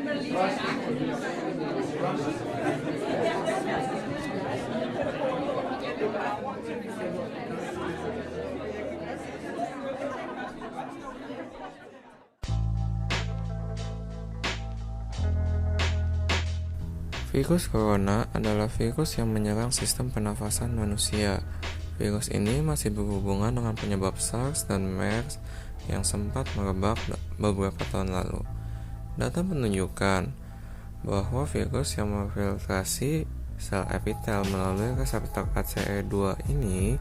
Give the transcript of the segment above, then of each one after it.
Virus corona adalah virus yang menyerang sistem pernafasan manusia. Virus ini masih berhubungan dengan penyebab SARS dan MERS yang sempat merebak beberapa tahun lalu. Data menunjukkan bahwa virus yang menginfiltrasi sel epitel melalui reseptor ACE2 ini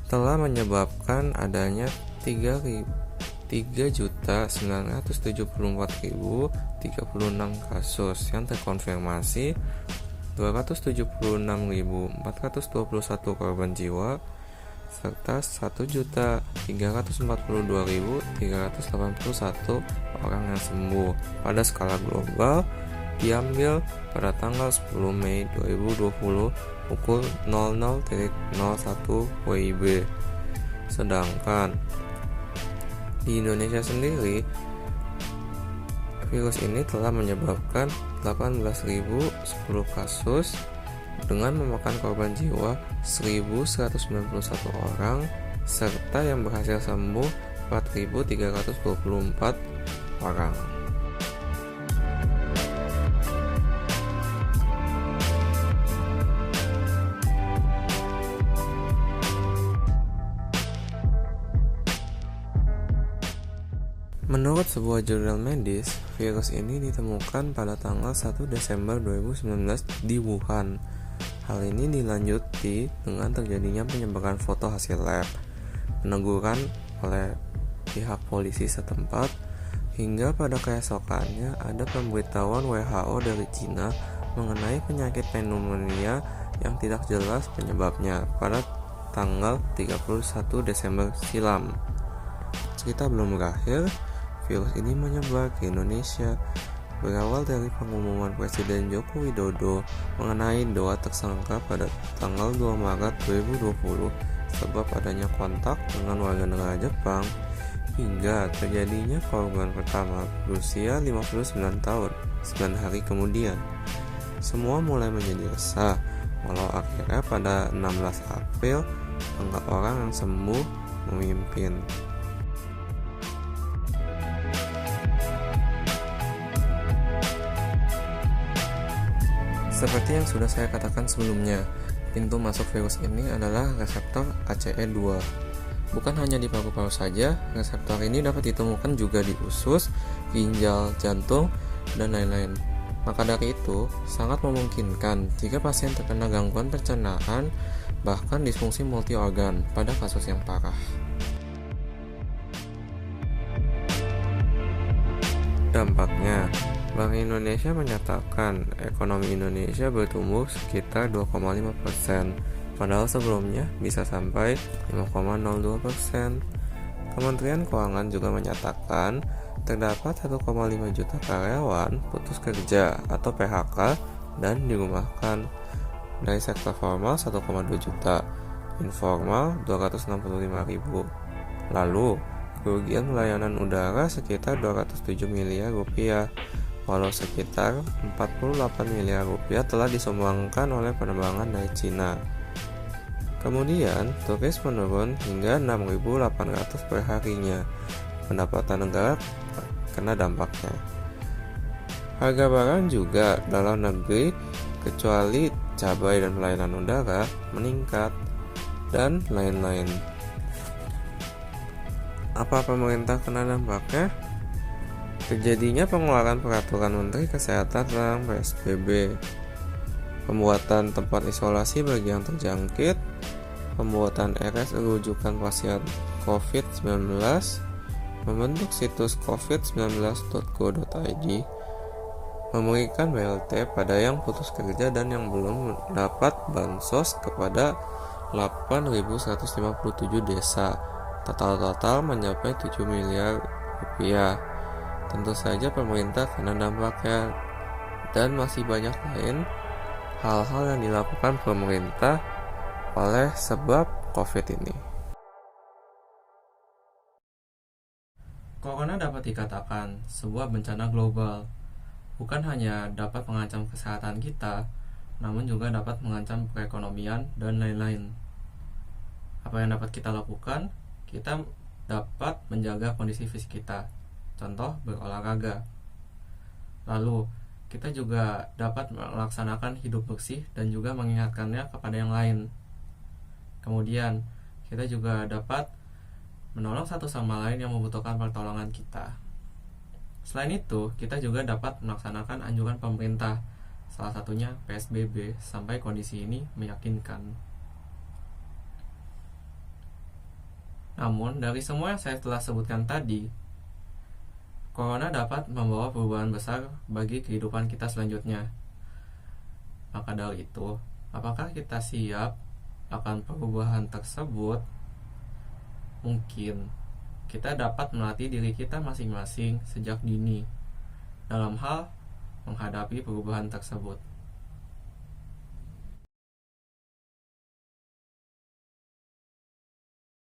telah menyebabkan adanya 3.974.036 kasus yang terkonfirmasi, 276.421 korban jiwa, serta 1.342.381 orang yang sembuh pada skala global diambil pada tanggal 10 Mei 2020 pukul 00.01 WIB. Sedangkan di Indonesia sendiri, virus ini telah menyebabkan 18.010 kasus dengan memakan korban jiwa 1.191 orang, serta yang berhasil sembuh 4.324 orang. Menurut sebuah jurnal medis, virus ini ditemukan pada tanggal 1 Desember 2019 di Wuhan. Hal ini dilanjuti dengan terjadinya penyebaran foto hasil lab, peneguran oleh pihak polisi setempat, hingga pada keesokannya ada pemberitahuan WHO dari Cina mengenai penyakit pneumonia yang tidak jelas penyebabnya pada tanggal 31 Desember silam. Cerita belum berakhir. Virus ini menyebar ke Indonesia, berawal dari pengumuman Presiden Joko Widodo mengenai 2 tersangka pada tanggal 2 Maret 2020 sebab adanya kontak dengan warga negara Jepang, hingga terjadinya korban pertama berusia 59 tahun 9 hari kemudian. Semua mulai menjadi resah, walau akhirnya pada 16 April angka orang yang sembuh memimpin. Seperti yang sudah saya katakan sebelumnya, pintu masuk virus ini adalah reseptor ACE2. Bukan hanya di paru-paru saja, reseptor ini dapat ditemukan juga di usus, ginjal, jantung, dan lain-lain. Maka dari itu, sangat memungkinkan jika pasien terkena gangguan pencernaan, bahkan disfungsi multi-organ pada kasus yang parah. Dampaknya, Bank Indonesia menyatakan ekonomi Indonesia bertumbuh sekitar 2,5%, padahal sebelumnya bisa sampai 5,02%. Kementerian Keuangan juga menyatakan terdapat 1,5 juta karyawan putus kerja atau PHK dan dirumahkan. Dari sektor formal 1,2 juta, informal 265.000. Lalu, kerugian pelayanan udara sekitar 207 miliar rupiah. Walau sekitar 48 miliar rupiah telah disumbangkan oleh penerbangan dari Cina. Kemudian, turis menurun hingga 6.800 per harinya. Pendapatan negara kena dampaknya. Harga barang juga dalam negeri, kecuali cabai dan pelayanan udara, meningkat, dan lain-lain. Apa pemerintah kena dampaknya? Terjadinya pengeluaran peraturan Menteri Kesehatan tentang PSBB, pembuatan tempat isolasi bagi yang terjangkit, pembuatan RS rujukan pasien COVID-19, membentuk situs covid19.go.id, memberikan BLT pada yang putus kerja dan yang belum mendapat bansos kepada 8.157 desa. Total mencapai 7 miliar rupiah. Tentu saja pemerintah kena dampaknya, dan masih banyak lain hal-hal yang dilakukan pemerintah oleh sebab COVID ini. Corona dapat dikatakan sebuah bencana global. bukan hanya dapat mengancam kesehatan kita, namun juga dapat mengancam perekonomian dan lain-lain. Apa yang dapat kita lakukan? Kita dapat menjaga kondisi fisik kita, contoh berolahraga. Lalu, kita juga dapat melaksanakan hidup bersih dan juga mengingatkannya kepada yang lain. Kemudian, kita juga dapat menolong satu sama lain yang membutuhkan pertolongan kita. Selain itu, kita juga dapat melaksanakan anjuran pemerintah, salah satunya PSBB, sampai kondisi ini meyakinkan. Namun, dari semua yang saya telah sebutkan tadi, Corona dapat membawa perubahan besar bagi kehidupan kita selanjutnya. Maka dari itu, apakah kita siap akan perubahan tersebut? Mungkin kita dapat melatih diri kita masing-masing sejak dini dalam hal menghadapi perubahan tersebut.